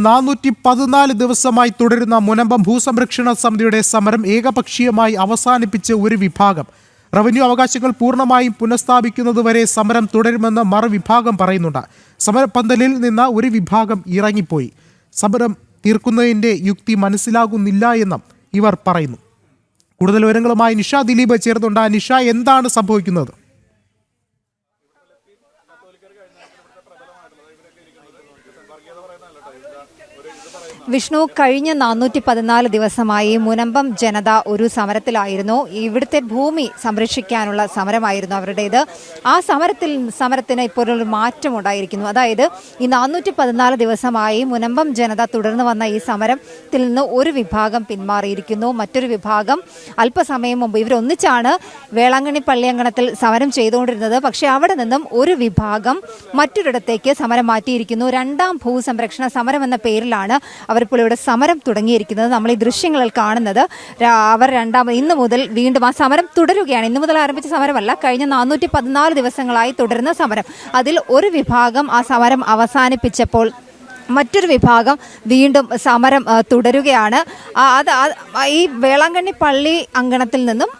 414 ദിവസമായി തുടരുന്ന മുനമ്പം ഭൂസംരക്ഷണ സമിതിയുടെ സമരം ഏകപക്ഷീയമായി അവസാനിപ്പിച്ച് ഒരു വിഭാഗം. റവന്യൂ അവകാശങ്ങൾ പൂർണ്ണമായും പുനഃസ്ഥാപിക്കുന്നതുവരെ സമരം തുടരുമെന്ന് മറുവിഭാഗം പറയുന്നുണ്ട്. സമരപന്തലിൽ നിന്ന് ഒരു വിഭാഗം ഇറങ്ങിപ്പോയി. സമരം തീർക്കുന്നതിൻ്റെ യുക്തി മനസ്സിലാകുന്നില്ല എന്നും ഇവർ പറയുന്നു. കൂടുതൽ വിവരങ്ങളുമായി നിഷ ദിലീപ് ചേർന്നുണ്ട്. നിഷ, എന്താണ് സംഭവിക്കുന്നത്? വിഷ്ണു, കഴിഞ്ഞ 414 ദിവസമായി മുനമ്പം ജനത ഒരു സമരത്തിലായിരുന്നു. ഇവിടുത്തെ ഭൂമി സംരക്ഷിക്കാനുള്ള സമരമായിരുന്നു അവരുടേത്. ആ സമരത്തിന് ഇപ്പോൾ ഒരു മാറ്റം ഉണ്ടായിരിക്കുന്നു. അതായത് ഈ 414 ദിവസമായി മുനമ്പം ജനത തുടർന്ന് വന്ന ഈ സമരത്തിൽ നിന്ന് ഒരു വിഭാഗം പിന്മാറിയിരിക്കുന്നു. മറ്റൊരു വിഭാഗം അല്പസമയം മുമ്പ് ഇവരൊന്നിച്ചാണ് വേളാങ്കണ്ണി പള്ളിയങ്കണത്തിൽ സമരം ചെയ്തുകൊണ്ടിരുന്നത്. പക്ഷേ അവിടെ നിന്നും ഒരു വിഭാഗം മറ്റൊരിടത്തേക്ക് സമരം മാറ്റിയിരിക്കുന്നു. രണ്ടാം ഭൂസംരക്ഷണ സമരം എന്ന പേരിലാണ് അവരിപ്പോൾ ഇവിടെ സമരം തുടങ്ങിയിരിക്കുന്നത്. നമ്മൾ ഈ ദൃശ്യങ്ങളിൽ കാണുന്നത് അവർ ഇന്ന് മുതൽ വീണ്ടും ആ സമരം തുടരുകയാണ്. ഇന്നു മുതൽ ആരംഭിച്ച സമരമല്ല, കഴിഞ്ഞ 414 ദിവസങ്ങളായി തുടരുന്ന സമരം. അതിൽ ഒരു വിഭാഗം ആ സമരം അവസാനിപ്പിച്ചപ്പോൾ മറ്റൊരു വിഭാഗം വീണ്ടും സമരം തുടരുകയാണ്. ഈ വേളാങ്കണ്ണി പള്ളി അങ്കണത്തിൽ നിന്നും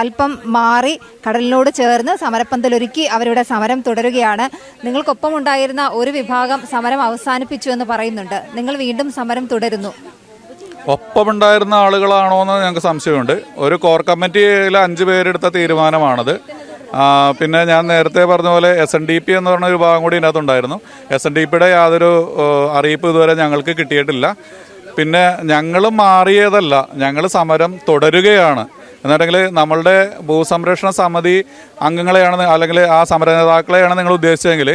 അല്പം മാറി കടലിനോട് ചേർന്ന് സമരപ്പന്തലൊരുക്കി അവരുടെ സമരം തുടരുകയാണ്. നിങ്ങൾക്കൊപ്പം ഉണ്ടായിരുന്ന ഒരു വിഭാഗം സമരം അവസാനിപ്പിച്ചു എന്ന് പറയുന്നുണ്ട്. നിങ്ങൾ വീണ്ടും സമരം തുടരുന്നു. ഒപ്പമുണ്ടായിരുന്ന ആളുകളാണോ എന്ന് ഞങ്ങൾക്ക് സംശയമുണ്ട്. ഒരു കോർ കമ്മിറ്റിയിലെ 5 പേരെടുത്ത തീരുമാനമാണത്. പിന്നെ ഞാൻ നേരത്തെ പറഞ്ഞ പോലെ SNDP എന്ന് പറഞ്ഞ ഒരു വിഭാഗം കൂടി ഇതിനകത്തുണ്ടായിരുന്നു. SNDPയുടെ യാതൊരു അറിയിപ്പ് ഇതുവരെ ഞങ്ങൾക്ക് കിട്ടിയിട്ടില്ല. പിന്നെ ഞങ്ങൾ മാറിയതല്ല, ഞങ്ങൾ സമരം തുടരുകയാണ്. എന്നുണ്ടെങ്കിൽ നമ്മളുടെ ഭൂസംരക്ഷണ സമിതി അംഗങ്ങളെയാണ് അല്ലെങ്കിൽ ആ സമര നേതാക്കളെയാണ് നിങ്ങൾ ഉദ്ദേശിച്ചതെങ്കിൽ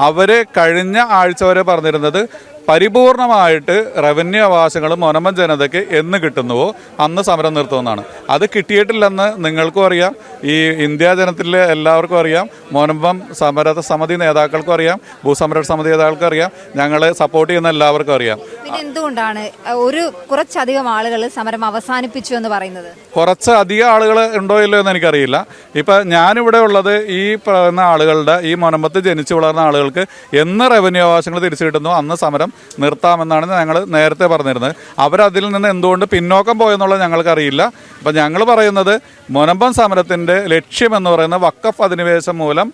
അവർ കഴിഞ്ഞ ആഴ്ച വരെ പറഞ്ഞിരുന്നത് പരിപൂർണമായിട്ട് റവന്യൂ അവകാശങ്ങൾ മുനമ്പം ജനതയ്ക്ക് എന്ന് കിട്ടുന്നുവോ അന്ന് സമരം നിർത്തുമെന്നാണ്. അത് കിട്ടിയിട്ടില്ലെന്ന് നിങ്ങൾക്കും അറിയാം, ഈ ഇന്ത്യ ജനത്തിലെ എല്ലാവർക്കും അറിയാം, മുനമ്പം സമര സമിതി നേതാക്കൾക്കും അറിയാം, ഭൂസംരക്ഷണ സമിതി നേതാക്കൾക്കും അറിയാം, ഞങ്ങളെ സപ്പോർട്ട് ചെയ്യുന്ന എല്ലാവർക്കും അറിയാം. എന്തുകൊണ്ടാണ് കുറച്ചധികം ആളുകൾ സമരം അവസാനിപ്പിച്ചു എന്ന് പറയുന്നത്? കുറച്ച് അധികം ആളുകൾ ഉണ്ടോ ഇല്ലോ എന്ന് എനിക്കറിയില്ല. ഇപ്പം ഞാനിവിടെ ഉള്ളത് ഈ പറയുന്ന ആളുകളുടെ, ഈ മുനമ്പത്ത് ജനിച്ചു വളർന്ന ആളുകൾക്ക് എന്ന് റവന്യൂ അവകാശങ്ങൾ തിരിച്ചു കിട്ടുന്നു അന്ന് സമരം നിർത്താമെന്നാണ് ഞങ്ങൾ നേരത്തെ പറഞ്ഞിരുന്നത്. അവരതിൽ നിന്ന് എന്തുകൊണ്ട് പിന്നോക്കം പോയെന്നുള്ളത് ഞങ്ങൾക്കറിയില്ല. അപ്പം ഞങ്ങൾ പറയുന്നത് മുനമ്പം സമരത്തിൻ്റെ ലക്ഷ്യമെന്ന് പറയുന്ന വഖഫ് അധിനിവേശം മൂലം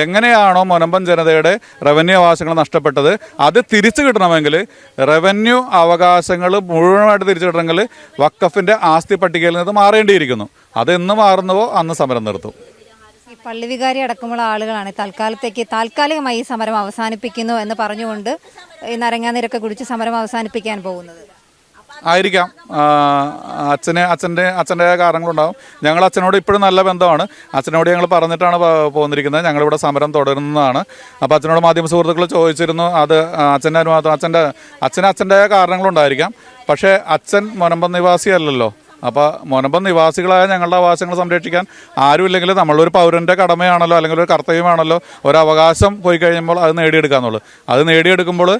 എങ്ങനെയാണോ മുനമ്പം ജനതയുടെ റവന്യൂ അവകാശങ്ങൾ നഷ്ടപ്പെട്ടത് അത് തിരിച്ചു കിട്ടണമെങ്കിൽ, റവന്യൂ അവകാശങ്ങൾ മുഴുവനായിട്ട് തിരിച്ചു കിട്ടണമെങ്കിൽ വഖഫിൻ്റെ ആസ്തി പട്ടികയിൽ നിന്ന് മാറേണ്ടിയിരിക്കുന്നു. അത് എന്ന് മാറുന്നുവോ അന്ന് സമരം നിർത്തും. ഈ പള്ളി വികാരി അടക്കമുള്ള ആളുകളാണ് താൽക്കാലികമായി സമരം അവസാനിപ്പിക്കുന്നു എന്ന് പറഞ്ഞുകൊണ്ട് ഈ നരങ്ങാനീരൊക്കെ കുടിച്ച് സമരം അവസാനിപ്പിക്കാൻ പോകുന്നത് ആയിരിക്കാം. അച്ഛൻ്റെ കാരണങ്ങളുണ്ടാകും. ഞങ്ങൾ അച്ഛനോട് ഇപ്പോഴും നല്ല ബന്ധമാണ്. അച്ഛനോട് ഞങ്ങൾ പറഞ്ഞിട്ടാണ് പോന്നിരിക്കുന്നത്, ഞങ്ങളിവിടെ സമരം തുടരുന്നതാണ്. അപ്പോൾ അച്ഛനോട് മാധ്യമ സുഹൃത്തുക്കൾ ചോദിച്ചിരുന്നു. അത് അച്ഛൻ്റെ അനുവാദം, അച്ഛൻ്റെ കാരണങ്ങളുണ്ടായിരിക്കാം. പക്ഷേ അച്ഛൻ മുനമ്പം നിവാസിയല്ലല്ലോ. അപ്പോൾ മുനമ്പം നിവാസികളായ ഞങ്ങളുടെ അവകാശങ്ങൾ സംരക്ഷിക്കാൻ ആരുമില്ലെങ്കിൽ നമ്മളൊരു പൗരൻ്റെ കടമയാണല്ലോ, അല്ലെങ്കിൽ ഒരു കർത്തവ്യമാണല്ലോ ഒരു അവകാശം പോയി കഴിയുമ്പോൾ അത് നേടിയെടുക്കുക എന്നുള്ളത്. അത് നേടിയെടുക്കുമ്പോൾ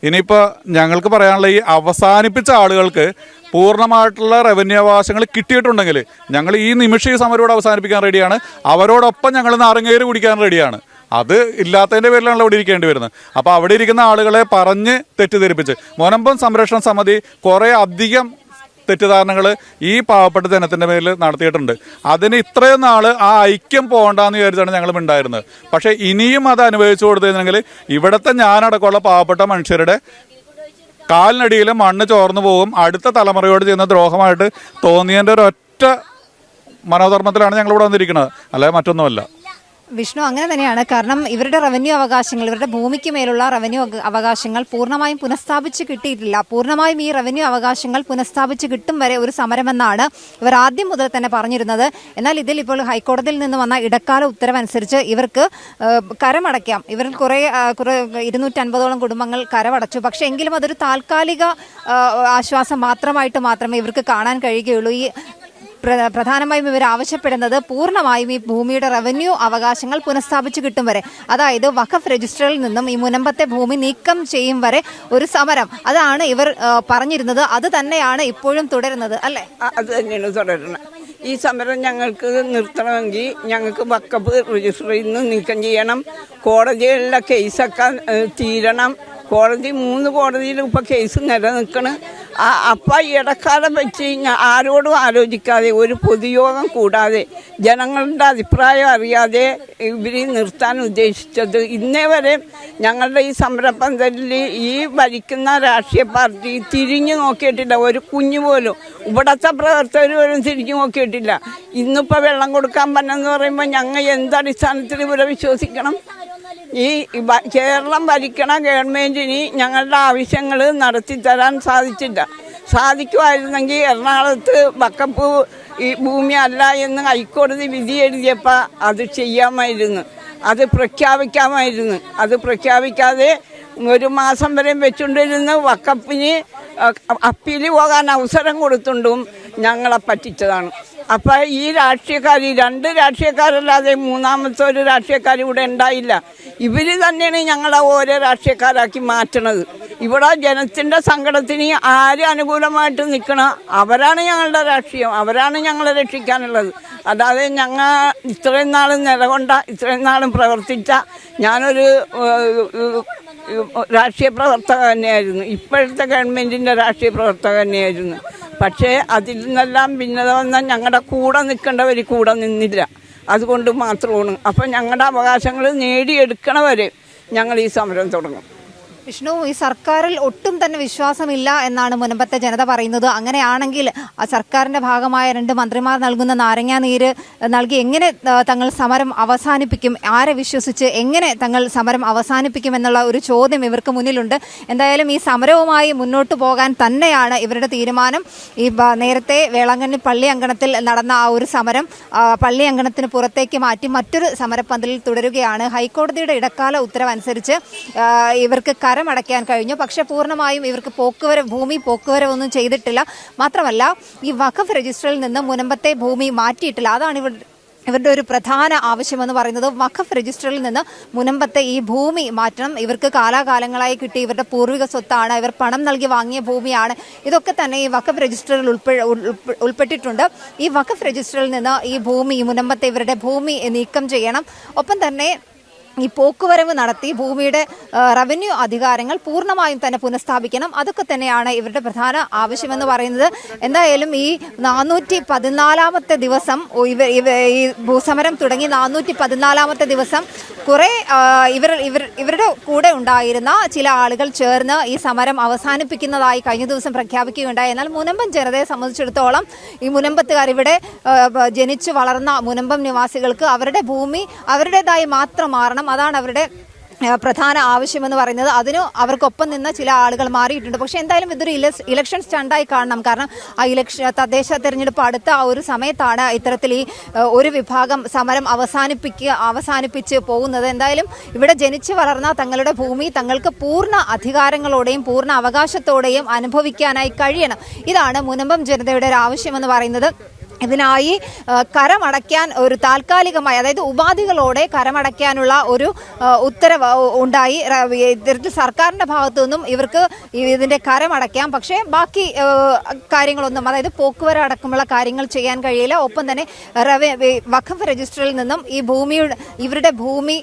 ഇനിയിപ്പോൾ ഞങ്ങൾക്ക് പറയാനുള്ള ഈ അവസാനിപ്പിച്ച ആളുകൾക്ക് പൂർണ്ണമായിട്ടുള്ള റവന്യൂ അവകാശങ്ങൾ കിട്ടിയിട്ടുണ്ടെങ്കിൽ ഞങ്ങൾ ഈ നിമിഷം ഈ സമരം ഇവിടെ അവസാനിപ്പിക്കാൻ റെഡിയാണ്. അവരോടൊപ്പം ഞങ്ങൾ നാരങ്ങേര് കുടിക്കാൻ റെഡിയാണ്. അത് ഇല്ലാത്തതിൻ്റെ പേരിലാണല്ലോ അവിടെ ഇരിക്കേണ്ടി വരുന്നത്. അപ്പോൾ അവിടെ ഇരിക്കുന്ന ആളുകളെ പറഞ്ഞ് തെറ്റിദ്ധരിപ്പിച്ച് മുനമ്പം സംരക്ഷണ സമിതി കുറേ അധികം തെറ്റിദ്ധാരണകൾ ഈ പാവപ്പെട്ട ജനത്തിൻ്റെ മേലിൽ നടത്തിയിട്ടുണ്ട്. അതിന് ഇത്രയും നാൾ ആ ഐക്യം പോകണ്ടെന്ന് വിചാരിച്ചാണ് ഞങ്ങൾ ഉണ്ടായിരുന്നത്. പക്ഷേ ഇനിയും അത് അനുഭവിച്ചു കൊടുത്തിരുന്നെങ്കിൽ ഇവിടുത്തെ ഞാനടക്കമുള്ള പാവപ്പെട്ട മനുഷ്യരുടെ കാലിനടിയിൽ മണ്ണ് ചോർന്നു പോകും. അടുത്ത തലമുറയോട് ചെയ്യുന്ന ദ്രോഹമായിട്ട് തോന്നിയതിൻ്റെ ഒരൊറ്റ മനോധർമ്മത്തിലാണ് ഞങ്ങളിവിടെ വന്നിരിക്കുന്നത്, അല്ലാതെ മറ്റൊന്നുമല്ല. വിഷ്ണു, അങ്ങനെ തന്നെയാണ്. കാരണം ഇവരുടെ റവന്യൂ അവകാശങ്ങൾ, ഇവരുടെ ഭൂമിക്ക് മേലുള്ള റവന്യൂ അവകാശങ്ങൾ പൂർണ്ണമായും പുനഃസ്ഥാപിച്ച് കിട്ടിയിട്ടില്ല. പൂർണ്ണമായും ഈ റവന്യൂ അവകാശങ്ങൾ പുനഃസ്ഥാപിച്ച് കിട്ടും വരെ ഒരു സമരമെന്നാണ് ഇവർ ആദ്യം മുതൽ തന്നെ പറഞ്ഞിരുന്നത്. എന്നാൽ ഇതിൽ ഇപ്പോൾ ഹൈക്കോടതിയിൽ നിന്ന് വന്ന ഇടക്കാല ഉത്തരവനുസരിച്ച് ഇവർക്ക് കരമടയ്ക്കാം. ഇവർ കുറേ 250ഓളം കുടുംബങ്ങൾ കരമടച്ചു. പക്ഷേ എങ്കിലും അതൊരു താൽക്കാലിക ആശ്വാസം മാത്രമേ ഇവർക്ക് കാണാൻ കഴിയുകയുള്ളൂ. ഈ പ്രധാനമായും ഇവർ ആവശ്യപ്പെടുന്നത് പൂർണ്ണമായും ഈ ഭൂമിയുടെ റവന്യൂ അവകാശങ്ങൾ പുനഃസ്ഥാപിച്ചു കിട്ടും വരെ, അതായത് വഖഫ് രജിസ്റ്ററിൽ നിന്നും ഈ മുനമ്പത്തെ ഭൂമി നീക്കം ചെയ്യും വരെ ഒരു സമരം, അതാണ് ഇവർ പറഞ്ഞിരുന്നത്. അത് തന്നെയാണ് ഇപ്പോഴും തുടരുന്നത്, അല്ലേ? അത് തന്നെയാണ് തുടരുന്നത്. ഈ സമരം ഞങ്ങൾക്ക് നിർത്തണമെങ്കിൽ ഞങ്ങൾക്ക് വഖഫ് രജിസ്റ്ററിൽ നിന്ന് നീക്കം ചെയ്യണം. കോടതികളിലെ കേസൊക്കെ തീരണം. മൂന്ന് കോടതിയിലും ഇപ്പോൾ കേസ് നിലനിൽക്കണ്. അപ്പം ഇടക്കാലം വെച്ച് ആരോടും ആലോചിക്കാതെ ഒരു പൊതുയോഗം കൂടാതെ ജനങ്ങളുടെ അഭിപ്രായം അറിയാതെ ഇവർ നിർത്താൻ ഉദ്ദേശിച്ചത്. ഇന്നേ വരെ ഞങ്ങളുടെ ഈ സമരപന്തലിൽ ഈ ഭരിക്കുന്ന രാഷ്ട്രീയ പാർട്ടി തിരിഞ്ഞു നോക്കിയിട്ടില്ല. ഒരു കുഞ്ഞു പോലും ഇവിടുത്തെ പ്രവർത്തകർ പോലും തിരിഞ്ഞു നോക്കിയിട്ടില്ല. ഇന്നിപ്പോൾ വെള്ളം കൊടുക്കാൻ പറ്റുമെന്ന് പറയുമ്പോൾ ഞങ്ങൾ എന്തടിസ്ഥാനത്തിൽ ഇവരെ വിശ്വസിക്കണം? ഈ കേരളം ഭരിക്കണ ഗവൺമെൻറ്റിന് ഞങ്ങളുടെ ആവശ്യങ്ങൾ നടത്തിത്തരാൻ സാധിക്കുമായിരുന്നെങ്കിൽ എറണാകുളത്ത് വക്കപ്പ് ഈ ഭൂമി അല്ല എന്ന് ഹൈക്കോടതി വിധി എഴുതിയപ്പോൾ അത് ചെയ്യാമായിരുന്നു, അത് പ്രഖ്യാപിക്കാമായിരുന്നു. അത് പ്രഖ്യാപിക്കാതെ ഒരു മാസം വരെ വെച്ചുകൊണ്ടിരുന്ന് വക്കപ്പിന് അപ്പീൽ പോകാൻ അവസരം കൊടുത്തുകൊണ്ടും ഞങ്ങളെ പറ്റിച്ചതാണ്. അപ്പോൾ ഈ രാഷ്ട്രീയക്കാർ, രണ്ട് രാഷ്ട്രീയക്കാരല്ലാതെ മൂന്നാമത്തെ ഒരു രാഷ്ട്രീയക്കാർ ഇവിടെ ഉണ്ടായില്ല. ഇവർ തന്നെയാണ് ഞങ്ങളെ ഓരോ രാഷ്ട്രീയക്കാരാക്കി മാറ്റണത്. ഇവിടെ ജനത്തിൻ്റെ സങ്കടത്തിന് ആര് അനുകൂലമായിട്ട് നിൽക്കണം അവരാണ് ഞങ്ങളുടെ രാഷ്ട്രീയം, അവരാണ് ഞങ്ങളെ രക്ഷിക്കാനുള്ളത്. അതായത് ഞങ്ങൾ ഇത്രയും നാളും നിലകൊണ്ട, ഇത്രയും നാളും പ്രവർത്തിച്ച ഞാനൊരു രാഷ്ട്രീയ പ്രവർത്തക തന്നെയായിരുന്നു, ഇപ്പോഴത്തെ ഗവൺമെൻറ്റിൻ്റെ രാഷ്ട്രീയ പ്രവർത്തക തന്നെയായിരുന്നു. പക്ഷേ അതിൽ നിന്നെല്ലാം ഭിന്നത വന്നാൽ ഞങ്ങളുടെ കൂടെ നിൽക്കേണ്ടവർ കൂടെ നിന്നില്ല. അതുകൊണ്ട് മാത്രമാണ്. അപ്പം ഞങ്ങളുടെ അവകാശങ്ങൾ നേടിയെടുക്കണവരെ ഞങ്ങൾ ഈ സമരം തുടങ്ങും. വിഷ്ണു, ഈ സർക്കാരിൽ ഒട്ടും തന്നെ വിശ്വാസമില്ല എന്നാണ് മുനമ്പത്തെ ജനത പറയുന്നത്. അങ്ങനെയാണെങ്കിൽ സർക്കാരിന്റെ ഭാഗമായ 2 മന്ത്രിമാർ നൽകുന്ന നാരങ്ങാ നീര് നൽകി എങ്ങനെ തങ്ങൾ സമരം അവസാനിപ്പിക്കും? ആരെ വിശ്വസിച്ച് എങ്ങനെ തങ്ങൾ സമരം അവസാനിപ്പിക്കും എന്നുള്ള ഒരു ചോദ്യം ഇവർക്ക് മുന്നിലുണ്ട്. എന്തായാലും ഈ സമരവുമായി മുന്നോട്ട് പോകാൻ തന്നെയാണ് ഇവരുടെ തീരുമാനം. ഈ നേരത്തെ വേളാങ്കണ്ണി പള്ളി അങ്കണത്തിൽ നടന്ന ആ ഒരു സമരം പള്ളി അങ്കണത്തിന് പുറത്തേക്ക് മാറ്റി മറ്റൊരു സമരപ്പന്തലിൽ തുടരുകയാണ്. ഹൈക്കോടതിയുടെ ഇടക്കാല ഉത്തരവനുസരിച്ച് ഇവർക്ക് കരമടയ്ക്കാൻ കഴിഞ്ഞു. പക്ഷെ പൂർണ്ണമായും ഇവർക്ക് ഭൂമി പോക്കുവരവൊന്നും ചെയ്തിട്ടില്ല. മാത്രമല്ല ഈ വഖഫ് രജിസ്റ്ററിൽ നിന്ന് മുനമ്പത്തെ ഭൂമി മാറ്റിയിട്ടില്ല. അതാണ് ഇവരുടെ ഒരു പ്രധാന ആവശ്യമെന്ന് പറയുന്നത്. വഖഫ് രജിസ്റ്ററിൽ നിന്ന് മുനമ്പത്തെ ഈ ഭൂമി മാറ്റണം. ഇവർക്ക് കാലാകാലങ്ങളായി കിട്ടി ഇവരുടെ പൂർവിക സ്വത്താണ്, ഇവർ പണം നൽകി വാങ്ങിയ ഭൂമിയാണ്. ഇതൊക്കെ തന്നെ ഈ വഖഫ് രജിസ്റ്ററിൽ ഉൾപ്പെട്ടിട്ടുണ്ട്. ഈ വഖഫ് രജിസ്റ്ററിൽ നിന്ന് ഈ ഭൂമി, മുനമ്പത്തെ ഇവരുടെ ഭൂമി നീക്കം ചെയ്യണം. ഒപ്പം തന്നെ ഈ പോക്കുവരവ് നടത്തി ഭൂമിയുടെ റവന്യൂ അധികാരങ്ങൾ പൂർണ്ണമായും തന്നെ പുനഃസ്ഥാപിക്കണം. അതൊക്കെ തന്നെയാണ് ഇവരുടെ പ്രധാന ആവശ്യമെന്ന് പറയുന്നത്. എന്തായാലും ഈ 414-ാമത്തെ ദിവസം ഈ ഭൂസമരം തുടങ്ങി 414-ാമത്തെ ദിവസം കുറെ ഇവരുടെ കൂടെ ഉണ്ടായിരുന്ന ചില ആളുകൾ ചേർന്ന് ഈ സമരം അവസാനിപ്പിക്കുന്നതായി കഴിഞ്ഞ ദിവസം പ്രഖ്യാപിക്കുകയുണ്ടായി. എന്നാൽ മുനമ്പം ജനതയെ സംബന്ധിച്ചിടത്തോളം ഈ മുനമ്പത്തുകാർ, ഇവിടെ ജനിച്ചു വളർന്ന മുനമ്പം നിവാസികൾക്ക് അവരുടെ ഭൂമി അവരുടേതായി മാത്രം മാറണം. അതാണ് അവരുടെ പ്രധാന ആവശ്യമെന്ന് പറയുന്നത്. അതിന് അവർക്കൊപ്പം നിന്ന് ചില ആളുകൾ മാറിയിട്ടുണ്ട്. പക്ഷേ എന്തായാലും ഇതൊരു ഇലക്ഷൻ സ്റ്റണ്ടായി കാണണം. കാരണം ആ തദ്ദേശ തെരഞ്ഞെടുപ്പ് അടുത്ത ആ ഒരു സമയത്താണ് ഇത്തരത്തിൽ ഈ ഒരു വിഭാഗം സമരം അവസാനിപ്പിച്ച് പോകുന്നത്. എന്തായാലും ഇവിടെ ജനിച്ചു വളർന്ന തങ്ങളുടെ ഭൂമി തങ്ങൾക്ക് പൂർണ്ണ അധികാരങ്ങളോടെയും പൂർണ്ണ അവകാശത്തോടെയും അനുഭവിക്കാനായി കഴിയണം. ഇതാണ് മുനമ്പം ജനതയുടെ ഒരു ആവശ്യമെന്ന് പറയുന്നത്. ഇതിനായി കരമടയ്ക്കാൻ ഒരു താൽക്കാലികമായി, അതായത് ഉപാധികളോടെ കരമടയ്ക്കാനുള്ള ഒരു ഉത്തരവ് ഉണ്ടായി. ഇത്തരത്തിൽ സർക്കാരിൻ്റെ ഭാഗത്തു നിന്നും ഇവർക്ക് ഇതിൻ്റെ കരമടയ്ക്കാം. പക്ഷേ ബാക്കി കാര്യങ്ങളൊന്നും, അതായത് പോക്കുവരവ് അടക്കമുള്ള കാര്യങ്ങൾ ചെയ്യാൻ കഴിയില്ല. ഒപ്പം തന്നെ വഖഫ് രജിസ്റ്ററിൽ നിന്നും ഇവരുടെ ഭൂമി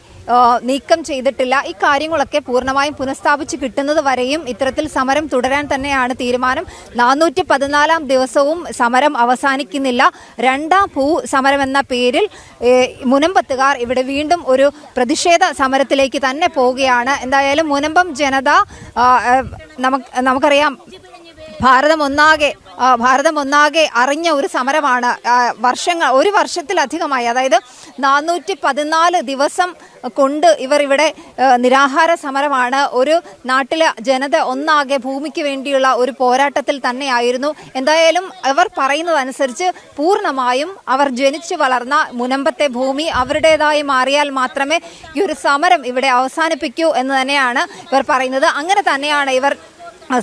നീക്കം ചെയ്തിട്ടില്ല. ഈ കാര്യങ്ങളൊക്കെ പൂർണ്ണമായും പുനഃസ്ഥാപിച്ച് കിട്ടുന്നത് വരെയും ഇത്തരത്തിൽ സമരം തുടരാൻ തന്നെയാണ് തീരുമാനം. 414-ാം ദിവസവും സമരം അവസാനിക്കുന്നില്ല. 2ാം സമരം എന്ന പേരിൽ മുനമ്പത്തുകാർ ഇവിടെ വീണ്ടും ഒരു പ്രതിഷേധ സമരത്തിലേക്ക് തന്നെ പോവുകയാണ്. എന്തായാലും മുനമ്പം ജനത, നമുക്കറിയാം, ഭാരതം ഒന്നാകെ അറിഞ്ഞ ഒരു സമരമാണ്. ഒരു വർഷത്തിലധികമായി, അതായത് 414 ദിവസം കൊണ്ട് ഇവർ ഇവിടെ നിരാഹാര സമരമാണ്. ഒരു നാട്ടിലെ ജനത ഒന്നാകെ ഭൂമിക്ക് വേണ്ടിയുള്ള ഒരു പോരാട്ടത്തിൽ തന്നെയായിരുന്നു. എന്തായാലും അവർ പറയുന്നതനുസരിച്ച് പൂർണ്ണമായും അവർ ജനിച്ചു വളർന്ന മുനമ്പത്തെ ഭൂമി അവരുടേതായി മാറിയാൽ മാത്രമേ ഈ ഒരു സമരം ഇവിടെ അവസാനിപ്പിക്കൂ എന്ന് തന്നെയാണ് ഇവർ പറയുന്നത്. അങ്ങനെ തന്നെയാണ് ഇവർ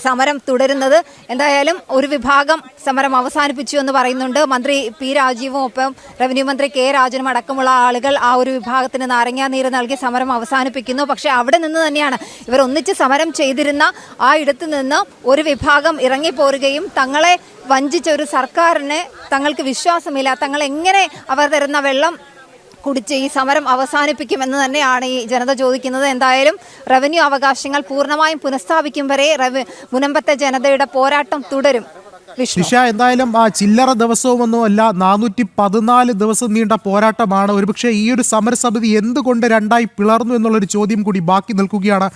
സമരം തുടരുന്നത്. എന്തായാലും ഒരു വിഭാഗം സമരം അവസാനിപ്പിച്ചു എന്ന് പറയുന്നുണ്ട്. മന്ത്രി പി രാജീവും ഒപ്പം റവന്യൂ മന്ത്രി കെ രാജനും അടക്കമുള്ള ആളുകൾ ആ ഒരു വിഭാഗത്തിന് നാരങ്ങാ നീര് നൽകി സമരം അവസാനിപ്പിക്കുന്നു. പക്ഷേ അവിടെ നിന്ന് തന്നെയാണ് ഇവർ ഒന്നിച്ച് സമരം ചെയ്തിരുന്ന ആ ഇടത്ത് നിന്ന് ഒരു വിഭാഗം ഇറങ്ങിപ്പോരുകയും തങ്ങളെ വഞ്ചിച്ച ഒരു സർക്കാരിന് തങ്ങൾക്ക് വിശ്വാസമില്ല, തങ്ങൾ എങ്ങനെ അവർ തരുന്ന വെള്ളം കുടിച്ച് ഈ സമരം അവസാനിപ്പിക്കുമെന്ന് തന്നെയാണ് ഈ ജനത ചോദിക്കുന്നത്. എന്തായാലും റവന്യൂ അവകാശങ്ങൾ പൂർണ്ണമായും പുനഃസ്ഥാപിക്കും വരെ മുനമ്പത്തെ ജനതയുടെ പോരാട്ടം തുടരും. വിഷ്ണു, നിഷ, എന്തായാലും ആ ചില്ലറ ദിവസവുമൊന്നും അല്ല, 414 ദിവസം നീണ്ട പോരാട്ടമാണ്. ഒരുപക്ഷെ ഈ ഒരു സമരസമിതി എന്തുകൊണ്ട് രണ്ടായി പിളർന്നു എന്നുള്ളൊരു ചോദ്യം കൂടി ബാക്കി നിൽക്കുകയാണ്.